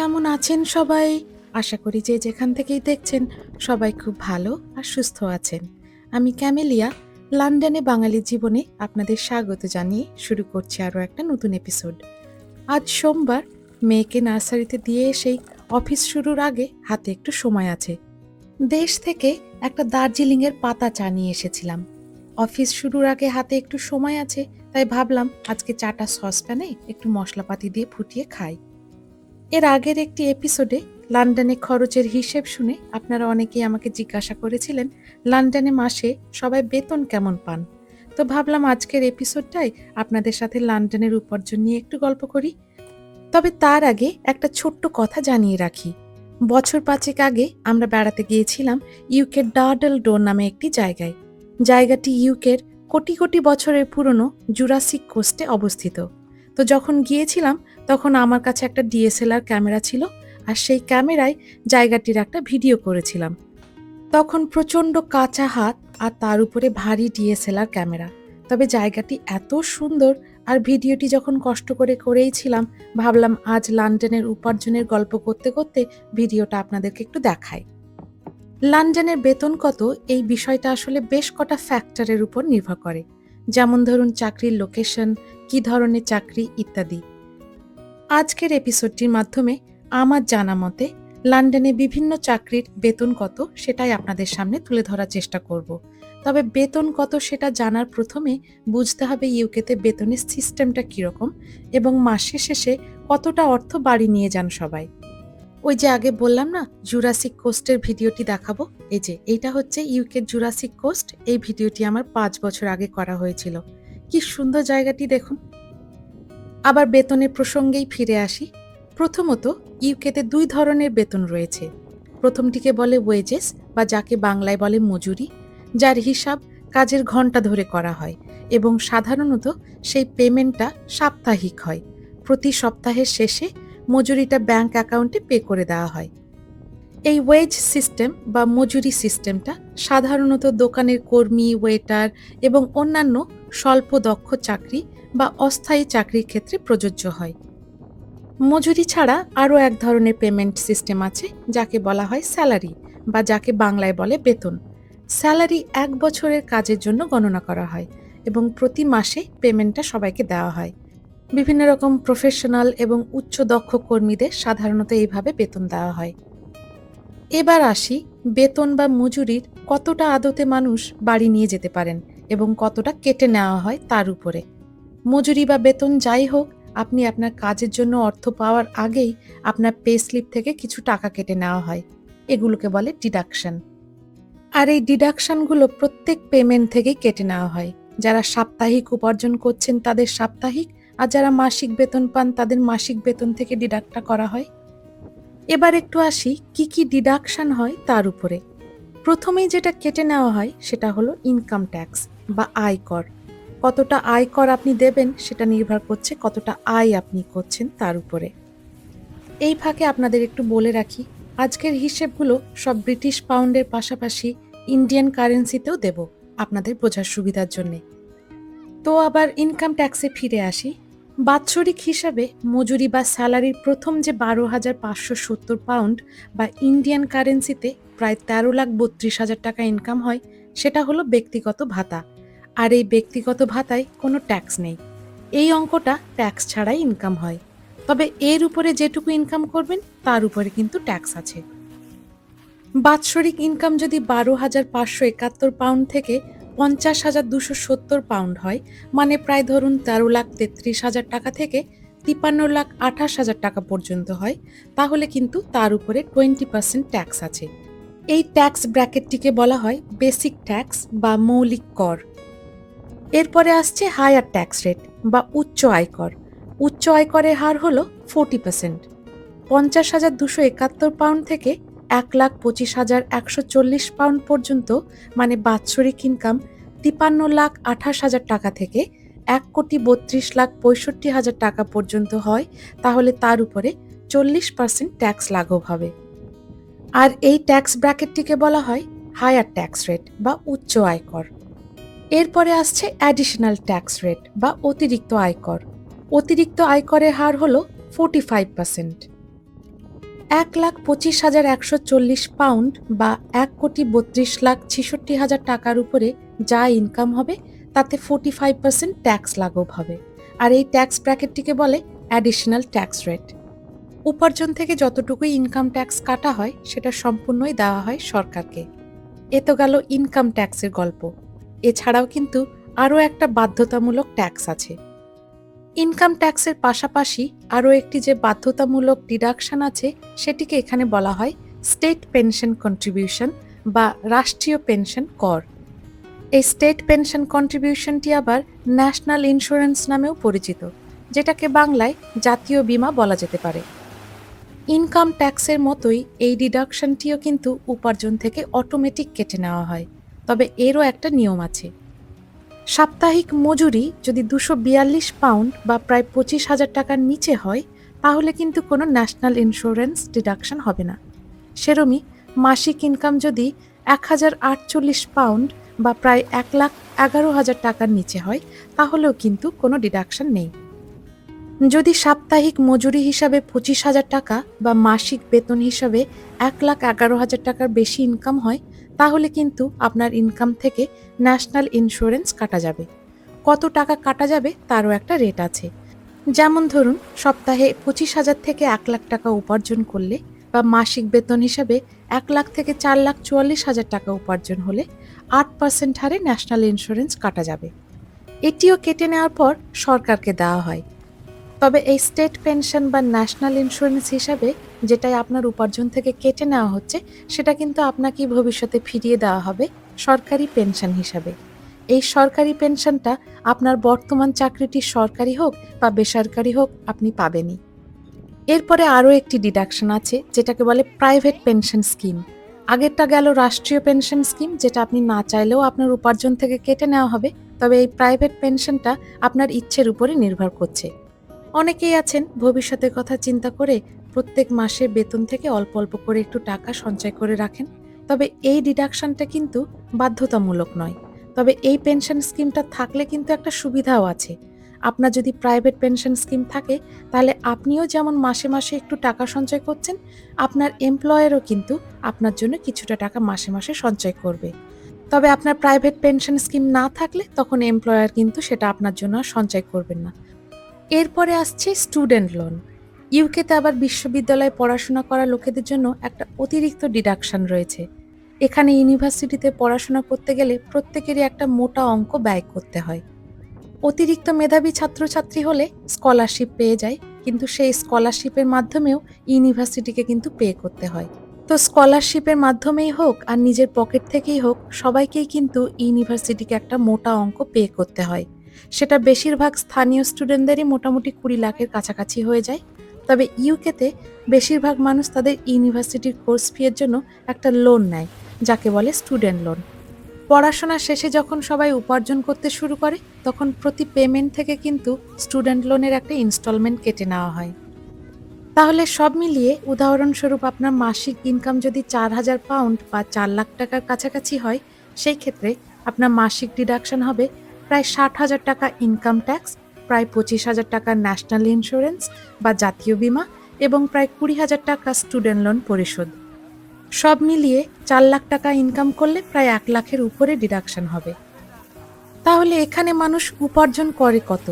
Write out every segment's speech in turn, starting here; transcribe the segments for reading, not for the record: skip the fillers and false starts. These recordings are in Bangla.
কেমন আছেন সবাই? আশা করি যে যেখান থেকেই দেখছেন সবাই খুব ভালো আর সুস্থ আছেন। আমি ক্যামেলিয়া, লন্ডনে বাঙালির জীবনে আপনাদের স্বাগত জানিয়ে শুরু করছি আরও একটা নতুন এপিসোড। আজ সোমবার, মেয়েকে নার্সারিতে দিয়ে এসেই অফিস শুরুর আগে হাতে একটু সময় আছে। দেশ থেকে একটা দার্জিলিংয়ের পাতা চা নিয়ে এসেছিলাম। অফিস শুরুর আগে হাতে একটু সময় আছে, তাই ভাবলাম আজকে চাটা সসপ্যানে একটু মশলাপাতি দিয়ে ফুটিয়ে খাই। এর আগের একটি এপিসোডে লন্ডনে খরচের হিসেব শুনে আপনারা অনেকেই আমাকে জিজ্ঞাসা করেছিলেন লন্ডনে মাসে সবাই বেতন কেমন পান। তো ভাবলাম আজকের এপিসোডটাই আপনাদের সাথে লন্ডনের উপার্জন নিয়ে একটু গল্প করি। তবে তার আগে একটা ছোট্ট কথা জানিয়ে রাখি। বছর ৫ আগে আমরা বেড়াতে গিয়েছিলাম ইউকের ডার্ডল ডোর নামে একটি জায়গায়। জায়গাটি ইউকের কোটি কোটি বছরের পুরনো জুরাসিক কোস্টে অবস্থিত। তো যখন গিয়েছিলাম তখন আমার কাছে একটা ডিএসএলআর ক্যামেরা ছিল, আর সেই ক্যামেরায় জায়গাটির একটা ভিডিও করেছিলাম। তখন প্রচণ্ড কাঁচা হাত আর তার উপরে ভারী ডিএসএলআর ক্যামেরা। তবে জায়গাটি এত সুন্দর, আর ভিডিওটি যখন কষ্ট করে করেইছিলাম, ভাবলাম আজ লন্ডনের উপার্জনের গল্প করতে করতে ভিডিওটা আপনাদেরকে একটু দেখাই। লন্ডনের বেতন কত, এই বিষয়টা আসলে বেশ কটা ফ্যাক্টরের উপর নির্ভর করে, যেমন ধরুন চাকরির লোকেশন, কী ধরনের চাকরি ইত্যাদি। আজকের এপিসোডটির মাধ্যমে আমার জানা মতে লন্ডনে বিভিন্ন চাকরির বেতন কত সেটাই আপনাদের সামনে তুলে ধরার চেষ্টা করব। তবে বেতন কত সেটা জানার প্রথমে বুঝতে হবে ইউকেতে বেতনের সিস্টেমটা কীরকম এবং মাসের শেষে কতটা অর্থ বাড়ি নিয়ে যান সবাই। ওই যে আগে বললাম না জুরাসিক কোস্টের ভিডিওটি দেখাবো, এইটা হচ্ছে ইউকের জুরাসিক কোস্ট। এই ভিডিওটি আমার ৫ বছর আগে করা হয়েছিল। কি সুন্দর জায়গাটি দেখুন। আবার বেতনের প্রসঙ্গেই ফিরে আসি। প্রথমত, ইউকেতে ২ ধরনের বেতন রয়েছে। প্রথমটিকে বলে ওয়েজেস, বা যাকে বাংলায় বলে মজুরি, যার হিসাব কাজের ঘন্টা ধরে করা হয় এবং সাধারণত সেই পেমেন্টটা সাপ্তাহিক হয়। প্রতি সপ্তাহের শেষে মজুরিটা ব্যাংক অ্যাকাউন্টে পে করে দেওয়া হয়। এই ওয়েজ সিস্টেম বা মজুরি সিস্টেমটা সাধারণত দোকানের কর্মী, ওয়েটার এবং অন্যান্য স্বল্প দক্ষ চাকরি বা অস্থায়ী চাকরির ক্ষেত্রে প্রযোজ্য হয়। মজুরি ছাড়া আরও এক ধরনের পেমেন্ট সিস্টেম আছে, যাকে বলা হয় স্যালারি, বা যাকে বাংলায় বলে বেতন। স্যালারি ১ বছরের কাজের জন্য গণনা করা হয় এবং প্রতি মাসে পেমেন্টটা সবাইকে দেওয়া হয়। বিভিন্ন রকম প্রফেশনাল এবং উচ্চ দক্ষ কর্মীদের সাধারণত এইভাবে বেতন দেওয়া হয়। এবার আসি বেতন বা মজুরির কতটা আদতে মানুষ বাড়ি নিয়ে যেতে পারেন এবং কতটা কেটে নেওয়া হয় তার উপরে। মজুরি বা বেতন যাই হোক, আপনি আপনার কাজের জন্য অর্থ পাওয়ার আগেই আপনার পে স্লিপ থেকে কিছু টাকা কেটে নেওয়া হয়। এগুলোকে বলে ডিডাকশন। আর এই ডিডাকশনগুলো প্রত্যেক পেমেন্ট থেকেই কেটে নেওয়া হয়। যারা সাপ্তাহিক উপার্জন করছেন তাদের সাপ্তাহিক, আর যারা মাসিক বেতন পান তাদের মাসিক বেতন থেকে ডিডাক্টটা করা হয়। এবার একটু আসি কি কি ডিডাকশন হয় তার উপরে। প্রথমেই যেটা কেটে নেওয়া হয় সেটা হলো ইনকাম ট্যাক্স বা আয়কর। কতটা আয়কর আপনি দেবেন সেটা নির্ভর করছে কতটা আয় আপনি করছেন তার উপরে। এই ফাঁকে আপনাদের একটু বলে রাখি, আজকের হিসেবগুলো সব ব্রিটিশ পাউন্ডের পাশাপাশি ইন্ডিয়ান কারেন্সিতেও দেব আপনাদের বোঝার সুবিধার জন্যে। তো আবার ইনকাম ট্যাক্সে ফিরে আসি। বাৎসরিক হিসাবে মজুরি বা স্যালারির প্রথম যে ১২,৫৭০ পাউন্ড বা ইন্ডিয়ান কারেন্সিতে প্রায় ১৩,৩২,০০০ টাকা ইনকাম হয়, সেটা হলো ব্যক্তিগত ভাতা। আর এই ব্যক্তিগত ভাতায় কোনো ট্যাক্স নেই। এই অঙ্কটা ট্যাক্স ছাড়াই ইনকাম হয়। তবে এর উপরে যেটুকু ইনকাম করবেন তার উপরে কিন্তু ট্যাক্স আছে। বাৎসরিক ইনকাম যদি ১২,৫৭১ পাউন্ড থেকে ৫০,২৭০ পাউন্ড হয়, মানে প্রায় ধরুন ১৩,৩৩,০০০ টাকা থেকে ৫৩,২৮,০০০ টাকা পর্যন্ত হয়, তাহলে কিন্তু তার উপরে 20% ট্যাক্স আছে। এই ট্যাক্স ব্র্যাকেটটিকে বলা হয় বেসিক ট্যাক্স বা মৌলিক কর। এরপরে আসছে হায়ার ট্যাক্স রেট বা উচ্চ আয়কর। উচ্চ আয়করের হার হলো 40%। ৫০,২৭১ পাউন্ড থেকে ১,২৫,১৪০ পাউন্ড পর্যন্ত, মানে বাৎসরিক ইনকাম ৫৩,২৮,০০০ টাকা থেকে ১,৩২,৬৫,০০০ টাকা পর্যন্ত হয়, তাহলে তার উপরে 40% ট্যাক্স লাঘব হবে। আর এই ট্যাক্স ব্র্যাকেটটিকে বলা হয় হায়ার ট্যাক্স রেট বা উচ্চ আয়কর। এরপরে আসছে অ্যাডিশনাল ট্যাক্স রেট বা অতিরিক্ত আয়কর। অতিরিক্ত আয়করের হার হলো 45%। 1,25,140 পাউন্ড বা 1,32,66,000 টাকার উপরে যা ইনকাম হবে তাতে 45% ট্যাক্স লাঘব হবে। আর এই ট্যাক্স ব্র্যাকেটটিকে বলে অ্যাডিশনাল ট্যাক্স রেট। উপার্জন থেকে যতটুকুই ইনকাম ট্যাক্স কাটা হয় সেটা সম্পূর্ণই দেওয়া হয় সরকারকে। এ তো গেল ইনকাম ট্যাক্সের গল্প। এছাড়াও কিন্তু আরও একটা বাধ্যতামূলক ট্যাক্স আছে। ইনকাম ট্যাক্সের পাশাপাশি আরও একটি যে বাধ্যতামূলক ডিডাকশন আছে সেটিকে এখানে বলা হয় স্টেট পেনশন কন্ট্রিবিউশন বা রাষ্ট্রীয় পেনশন কর। এই স্টেট পেনশন কন্ট্রিবিউশনটি আবার ন্যাশনাল ইন্স্যুরেন্স নামেও পরিচিত, যেটাকে বাংলায় জাতীয় বীমা বলা যেতে পারে। ইনকাম ট্যাক্সের মতোই এই ডিডাকশনটিও কিন্তু উপার্জন থেকে অটোমেটিক কেটে নেওয়া হয়, তবে এরও একটা নিয়ম আছে। সাপ্তাহিক মজুরি যদি 242 পাউন্ড বা প্রায় 25,000 টাকার নিচে হয় তাহলে কিন্তু কোনো ন্যাশনাল ইন্স্যুরেন্স ডিডাকশন হবে না। সেরমই মাসিক ইনকাম যদি 1,048 পাউন্ড বা প্রায় 1,11,000 টাকার নিচে হয় তাহলেও কিন্তু কোনো ডিডাকশন নেই। যদি সাপ্তাহিক মজুরি হিসাবে 25,000 টাকা বা মাসিক বেতন হিসাবে 1,11,000 টাকার বেশি ইনকাম হয় তাহলে কিন্তু আপনার ইনকাম থেকে ন্যাশনাল ইন্স্যুরেন্স কাটা যাবে। কত টাকা কাটা যাবে তারও একটা রেট আছে। যেমন ধরুন, সপ্তাহে 25,000 থেকে 1,00,000 টাকা উপার্জন করলে বা মাসিক বেতন হিসাবে 1,00,000 থেকে 4,44,000 টাকা উপার্জন হলে 8% হারে ন্যাশনাল ইন্স্যুরেন্স কাটা যাবে। এটিও কেটে নেওয়ার পর সরকারকে দেওয়া হয়। তবে এই স্টেট পেনশন বা ন্যাশনাল ইন্স্যুরেন্স হিসাবে যেটাই আপনার উপার্জন থেকে কেটে নেওয়া হচ্ছে সেটা কিন্তু আপনাকে ভবিষ্যতে ফিরিয়ে দেওয়া হবে সরকারি পেনশন হিসাবে। এই সরকারি পেনশনটা আপনার বর্তমান চাকরিটি সরকারি হোক বা বেসরকারি হোক আপনি পাবেনই। এরপরে আরও একটি ডিডাকশন আছে যেটাকে বলে প্রাইভেট পেনশন স্কিম। আগেরটা গেল রাষ্ট্রীয় পেনশন স্কিম, যেটা আপনি না চাইলেও আপনার উপার্জন থেকে কেটে নেওয়া হবে। তবে এই প্রাইভেট পেনশনটা আপনার ইচ্ছের উপরে নির্ভর করছে। অনেকেই আছেন ভবিষ্যতের কথা চিন্তা করে প্রত্যেক মাসে বেতন থেকে অল্প অল্প করে একটু টাকা সঞ্চয় করে রাখেন। তবে এই ডিডাকশনটা কিন্তু বাধ্যতামূলক নয়। তবে এই পেনশন স্কিমটা থাকলে কিন্তু একটা সুবিধাও আছে। আপনার যদি প্রাইভেট পেনশন স্কিম থাকে তাহলে আপনিও যেমন মাসে মাসে একটু টাকা সঞ্চয় করছেন, আপনার এমপ্লয়ারও কিন্তু আপনার জন্য কিছুটা টাকা মাসে মাসে সঞ্চয় করবে। তবে আপনার প্রাইভেট পেনশন স্কিম না থাকলে তখন এমপ্লয়ার কিন্তু সেটা আপনার জন্য আর সঞ্চয় করবেন না। এরপরে আসছে স্টুডেন্ট লোন। ইউকেতে আবার বিশ্ববিদ্যালয়ে পড়াশোনা করা লোকেদের জন্য একটা অতিরিক্ত ডিডাকশন রয়েছে। এখানে ইউনিভার্সিটিতে পড়াশোনা করতে গেলে প্রত্যেকেরই একটা মোটা অঙ্ক ব্যয় করতে হয়। অতিরিক্ত মেধাবী ছাত্রছাত্রী হলে স্কলারশিপ পেয়ে যায়, কিন্তু সেই স্কলারশিপের মাধ্যমেও ইউনিভার্সিটিকে কিন্তু পে করতে হয়। তো স্কলারশিপের মাধ্যমেই হোক আর নিজের পকেট থেকেই হোক সবাইকেই কিন্তু ইউনিভার্সিটিকে একটা মোটা অঙ্ক পে করতে হয়। সেটা বেশিরভাগ স্থানীয় স্টুডেন্টদেরই মোটামুটি 20 লাখের কাছাকাছি হয়ে যায়। তবে ইউকেতে বেশিরভাগ মানুষ তাদের ইউনিভার্সিটির কোর্স ফি এর জন্য একটা লোন নেয়, যাকে বলে স্টুডেন্ট লোন। পড়াশোনা শেষে যখন সবাই উপার্জন করতে শুরু করে তখন প্রতি পেমেন্ট থেকে কিন্তু স্টুডেন্ট লোনের একটা ইনস্টলমেন্ট কেটে নেওয়া হয়। তাহলে সব মিলিয়ে উদাহরণস্বরূপ আপনার মাসিক ইনকাম যদি 4,000 পাউন্ড বা 4 লাখ টাকার কাছাকাছি হয়, সেই ক্ষেত্রে আপনার মাসিক ডিডাকশন হবে প্রায় 60,000 টাকা ইনকাম ট্যাক্স, প্রায় 25,000 টাকা ন্যাশনাল ইন্স্যুরেন্স বা জাতীয় বীমা এবং প্রায় 20,000 টাকা স্টুডেন্ট লোন পরিশোধ। সব মিলিয়ে 4 লাখ টাকা ইনকাম করলে প্রায় 1 লাখের উপরে ডিডাকশন হবে। তাহলে এখানে মানুষ উপার্জন করে কত?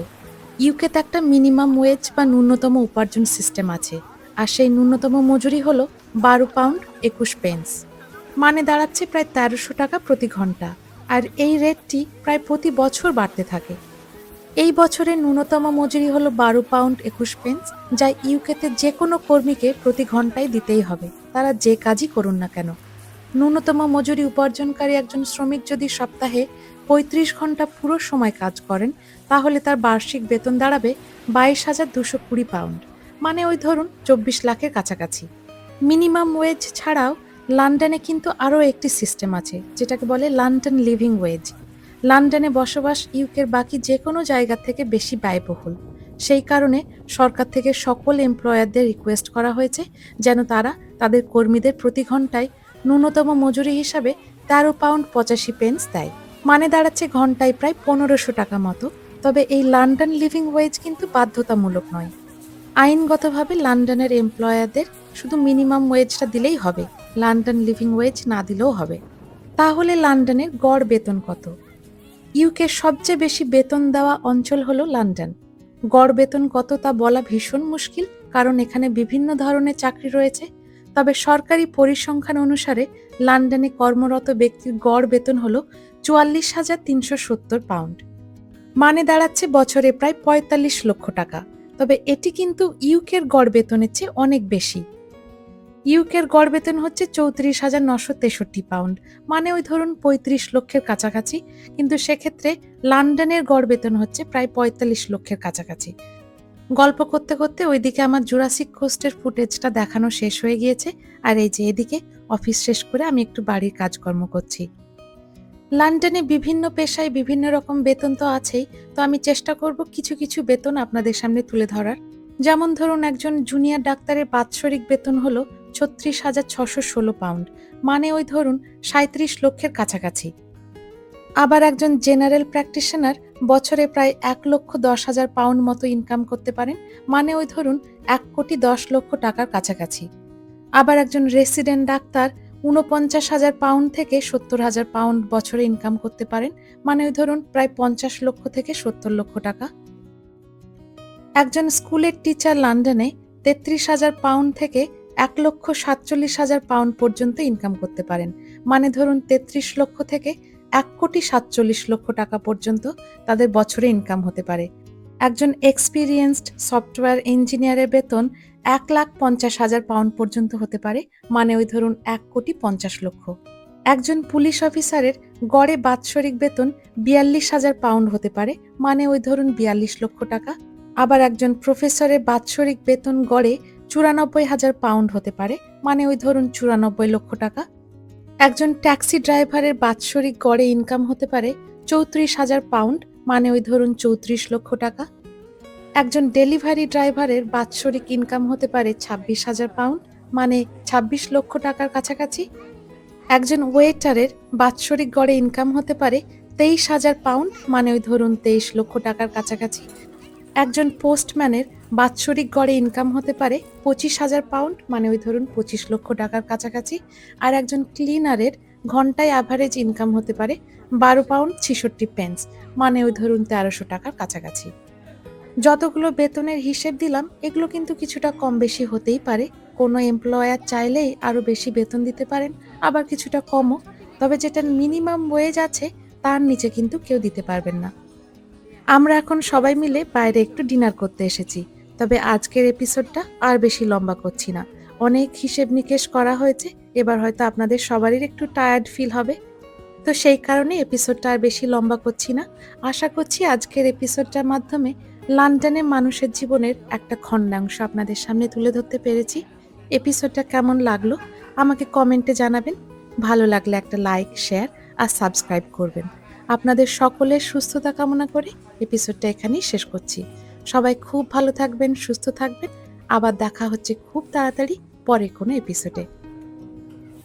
ইউকেতে একটা মিনিমাম ওয়েজ বা ন্যূনতম উপার্জন সিস্টেম আছে, আর সেই ন্যূনতম মজুরি হলো 12 পাউন্ড 21 পেন্স, মানে দাঁড়াচ্ছে প্রায় 1300 টাকা প্রতি ঘন্টা। আর এই রেটটি প্রায় প্রতি বছর বাড়তে থাকে। এই বছরের ন্যূনতম মজুরি হলো 12 পাউন্ড 21 পেন্স, যা ইউকেতে যে কোনো কর্মীকে প্রতি ঘন্টায় দিতেই হবে, তারা যে কাজই করুন না কেন। ন্যূনতম মজুরি উপার্জনকারী একজন শ্রমিক যদি সপ্তাহে 35 ঘন্টা পুরো সময় কাজ করেন তাহলে তার বার্ষিক বেতন দাঁড়াবে 22,220 পাউন্ড, মানে ওই ধরুন 24 লাখের কাছাকাছি। মিনিমাম ওয়েজ ছাড়াও লন্ডনে কিন্তু আরও একটি সিস্টেম আছে যেটাকে বলে লন্ডন লিভিং ওয়েজ। লন্ডনে বসবাস ইউকের বাকি যে কোনো জায়গা থেকে বেশি ব্যয়বহুল। সেই কারণে সরকার থেকে সকল এমপ্লয়ারদের রিকোয়েস্ট করা হয়েছে যেন তারা তাদের কর্মীদের প্রতি ঘন্টায় ন্যূনতম মজুরি হিসাবে 13 পাউন্ড 85 পেন্স দেয়, মানে দাঁড়াচ্ছে ঘন্টায় প্রায় 1500 টাকা মতো। তবে এই লন্ডন লিভিং ওয়েজ কিন্তু বাধ্যতামূলক নয়। আইনগতভাবে লন্ডনের এমপ্লয়ারদের শুধু মিনিমাম ওয়েজটা দিলেই হবে, লন্ডন লিভিং ওয়েজ না দিলেও হবে। তাহলে লন্ডনের গড় বেতন কত? ইউকের সবচেয়ে বেশি বেতন দেওয়া অঞ্চল হলো লন্ডন। গড় বেতন কত তা বলা ভীষণ মুশকিল, কারণ এখানে বিভিন্ন ধরনের চাকরি রয়েছে। তবে সরকারি পরিসংখ্যান অনুসারে লন্ডনে কর্মরত ব্যক্তির গড় বেতন হল ৪৪,৩৭০ পাউন্ড, মানে দাঁড়াচ্ছে বছরে প্রায় ৪৫ লক্ষ টাকা। তবে এটি কিন্তু ইউকের গড় বেতনের চেয়ে অনেক বেশি। ইউকের গড় বেতন হচ্ছে ৩৪,৯৬৩ পাউন্ড, মানে ওই ধরুন ৩৫ লক্ষের কাছাকাছি। কিন্তু সেক্ষেত্রে লন্ডনের গড় বেতন হচ্ছে প্রায় ৪৫ লক্ষের কাছাকাছি। গল্প করতে করতে ওইদিকে আমার জুরাসিক কোস্টের ফুটেজটা দেখানো শেষ হয়ে গিয়েছে, আর এই যে এদিকে অফিস শেষ করে আমি একটু বাড়ির কাজকর্ম করছি। লন্ডনে বিভিন্ন পেশায় বিভিন্ন রকম বেতন তো আছেই, তো আমি চেষ্টা করব কিছু কিছু বেতন আপনাদের সামনে তুলে ধরার। যেমন ধরুন, একজন জুনিয়র ডাক্তারের বাৎসরিক বেতন হলো ৩৬,৬১৬ পাউন্ড, মানে ওই ধরুন ৩৭ লক্ষের কাছাকাছি। আবার একজন জেনারেল প্র্যাকটিশনার বছরে প্রায় ১,১০,০০০ পাউন্ড মতো ইনকাম করতে পারেন, মানে ওই ধরুন ১,১০,০০,০০০ টাকার কাছাকাছি। আবার একজন রেসিডেন্ট ডাক্তার ৪৯,০০০ পাউন্ড থেকে ৭০,০০০ পাউন্ড বছরে ইনকাম করতে পারেন, মানে ওই ধরুন প্রায় ৫০ লক্ষ থেকে ৭০ লক্ষ টাকা। একজন স্কুলের টিচার লন্ডনে ৩৩,০০০ পাউন্ড থেকে ১,৪৭,০০০ পাউন্ড পর্যন্ত ইনকাম করতে পারেন, মানে ধরুন ৩৩ লক্ষ থেকে ১,৪৭,০০,০০০ টাকা পর্যন্ত তাদের বছরে ইনকাম হতে পারে। একজন এক্সপিরিয়েন্সড সফটওয়্যার ইঞ্জিনিয়ারের বেতন ১,৫০,০০০ পাউন্ড পর্যন্ত হতে পারে, মানে ওই ধরুন ১,৫০,০০,০০০। একজন পুলিশ অফিসারের গড়ে বাৎসরিক বেতন ৪২,০০০ পাউন্ড হতে পারে, মানে ওই ধরুন ৪২ লক্ষ টাকা। আবার একজন প্রফেসরের বাৎসরিক বেতন গড়ে ৯৪,০০০ পাউন্ড হতে পারে, মানে ওই ধরুন ৯৪ লক্ষ টাকা। একজন ট্যাক্সি ড্রাইভারের বাৎসরিক গড়ে ইনকাম হতে পারে ৩৪,০০০ পাউন্ড, মানে ওই ধরুন ৩৪ লক্ষ টাকা। একজন ডেলিভারি ড্রাইভারের বাৎসরিক ইনকাম হতে পারে ২৬,০০০ পাউন্ড, মানে ২৬ লক্ষ টাকার কাছাকাছি। একজন ওয়েটারের বাৎসরিক গড়ে ইনকাম হতে পারে ২৩,০০০ পাউন্ড, মানে ওই ধরুন ২৩ লক্ষ টাকার কাছাকাছি। একজন পোস্টম্যানের বাৎসরিক গড়ে ইনকাম হতে পারে ২৫,০০০ পাউন্ড, মানে ওই ধরুন ২৫ লক্ষ টাকার কাছাকাছি। আর একজন ক্লিনারের ঘন্টায় অ্যাভারেজ ইনকাম হতে পারে ১২ পাউন্ড ৬৬ পেন্স, মানে ওই ধরুন ১৩০০ টাকার কাছাকাছি। যতগুলো বেতনের হিসেব দিলাম, এগুলো কিন্তু কিছুটা কম বেশি হতেই পারে। কোনো এমপ্লয়ার চাইলেই আরও বেশি বেতন দিতে পারেন, আবার কিছুটা কমও। তবে যেটা মিনিমাম ওয়েজ আছে তার নিচে কিন্তু কেউ দিতে পারবেন না। আমরা এখন সবাই মিলে বাইরে একটু ডিনার করতে এসেছি। তবে আজকের এপিসোডটা আর বেশি লম্বা করছি না। অনেক হিসেব নিকেশ করা হয়েছে, এবার হয়তো আপনাদের সবারই একটু টায়ার্ড ফিল হবে। তো সেই কারণে এপিসোডটা আর বেশি লম্বা করছি না। আশা করছি আজকের এপিসোডটার মাধ্যমে লন্ডনের মানুষের জীবনের একটা খণ্ডাংশ আপনাদের সামনে তুলে ধরতে পেরেছি। এপিসোডটা কেমন লাগলো আমাকে কমেন্টে জানাবেন। ভালো লাগলে একটা লাইক, শেয়ার আর সাবস্ক্রাইব করবেন। আপনাদের সকলের সুস্থতা কামনা করে এপিসোডটা এখানেই শেষ করছি। সবাই খুব ভালো থাকবেন, সুস্থ থাকবেন। আবার দেখা হচ্ছে খুব তাড়াতাড়ি পরের কোনো এপিসোডে।